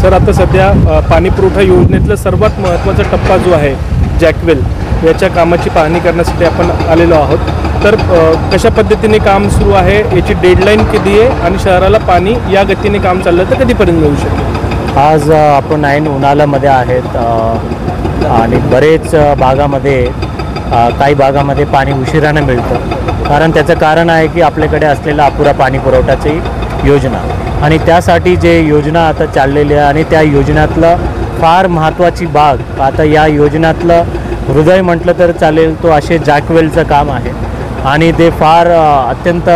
Sir, आता सध्या पाणी पुरवठा योजनेतला सर्वात महत्त्वाचा टप्पा जो आहे जॅकवेल याच्या कामाची पाहणी करण्यासाठी आपण आलेलो आहोत। तर कशा पद्धतीने काम सुरू आहे, याची डेडलाईन कधी आहे आणि शहराला पाणी या गतीने काम चाललं तर कधीपर्यंत मिळू शकेल? आज आपण ऐन उन्हाळ्यामध्ये आहेत आणि बरेच भागामध्ये काही भागामध्ये पाणी उशिराने मिळतं। कारण त्याचं कारण आहे की आपल्याकडे असलेला अपुरा पाणी पुरवठ्याची योजना आणि त्यासाठी जे योजना आता चाललेली आहे आणि त्या योजनेतलं फार महत्त्वाची भाग आता या योजनेतलं हृदय म्हटलं तर चालेल तो असे जॅकवेलचं काम आहे आणि ते फार अत्यंत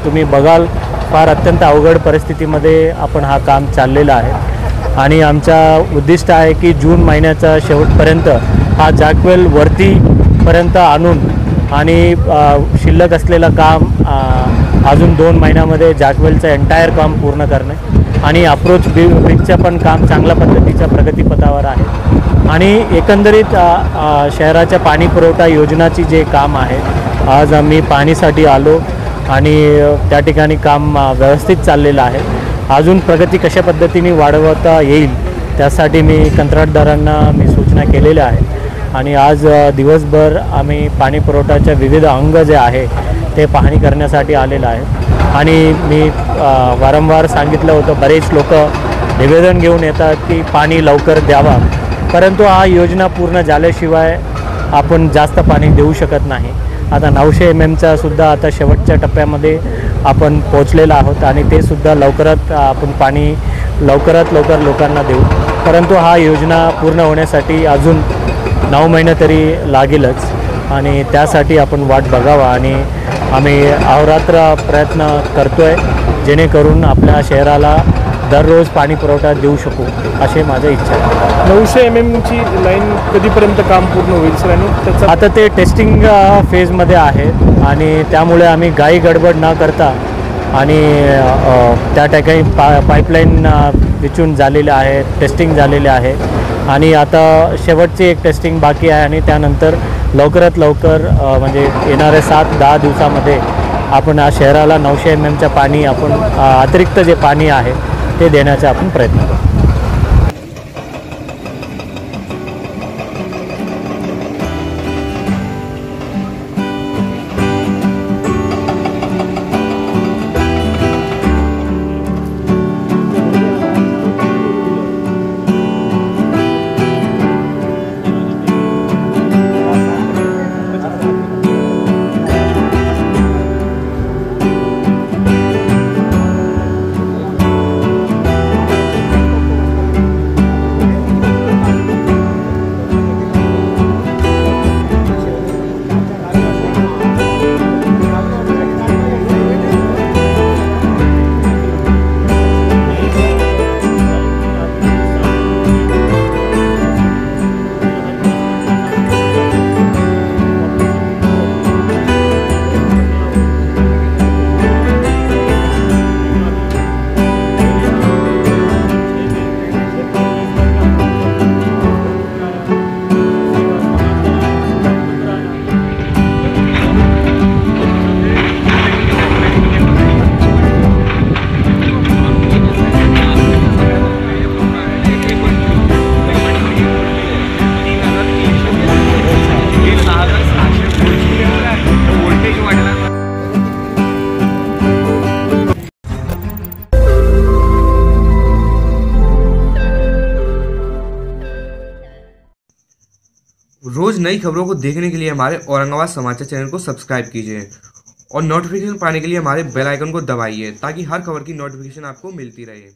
तुम्ही बघाल फार अत्यंत अवघड परिस्थितीमध्ये आपण हा काम चाललेला आहे आणि आमचा उद्दिष्ट आहे की जून महिन्याचा शेवटपर्यंत हा जॅकवेल वरतीपर्यंत आणून आणि शिल्लक असलेलं काम अजून 2 महिन्यामध्ये जॅकवेलचं एंटायर काम पूर्ण करणे आणि अप्रोच ब्रिजचं पण काम चांगल्या प्रगतीच्या प्रगतीपथावर आहे आणि एकंदरीत शहराच्या पाणी पुरवठा योजनाची जे काम आहे आज आम्ही पाहणीसाठी आलो आणि त्या ठिकाणी काम व्यवस्थित चाललेलं आहे। अजून प्रगती कशा पद्धतीने वाढवता येईल त्यासाठी मी कंत्राटदारांना सूचना केलेल्या आहे आणि आज दिवसभर आम्ही पाणी पुरवठ्याच्या विविध अंग जे आहे ते पाहणी करण्यासाठी आलेलं आहे आणि मी वारंवार सांगितलं होतं बरेच लोक निवेदन घेऊन येतात की पाणी लवकर द्यावा, परंतु हा योजना पूर्ण झाल्याशिवाय आपण जास्त पाणी देऊ शकत नाही। आता 900 mmचा सुद्धा आता शेवटच्या टप्प्यामध्ये आपण पोहोचलेला आहोत आणि ते सुद्धा लवकरात आपण पाणी लवकरात लवकर लोकांना देऊ, परंतु हा योजना पूर्ण होण्यासाठी अजून 9 महिने तरी लागेलच आणि त्यासाठी आपण वाट बघावा आणि आम्ही अहोरात्र प्रयत्न करतो आहे जेणेकरून आपल्या शहराला दररोज पाणी पुरवठा देऊ शकू असे माझी इच्छा आहे। 900 mmची लाईन कधीपर्यंत काम पूर्ण होईल सर? आणि त्याचं आता ते टेस्टिंग फेजमध्ये आहे आणि त्यामुळे आम्ही घाई गडबड न करता आणि त्या ठिकाणी पाईपलाईन विचून झालेले आहे, टेस्टिंग झालेले आहे आणि आता शेवटची एक टेस्टिंग बाकी आहे आणि त्यानंतर लवकरात लवकर म्हणजे येणाऱ्या 7-10 दिवसामध्ये आपण शहराला 900 mmचं पाणी आपण अतिरिक्त जे पाणी आहे ते देण्याचा आपण प्रयत्न करू। रोज नई खबरों को देखने के लिए हमारे औरंगाबाद समाचार चैनल को सब्सक्राइब कीजिए और नोटिफिकेशन पाने के लिए हमारे बेल आइकन को दबाइए ताकि हर खबर की नोटिफिकेशन आपको मिलती रहे।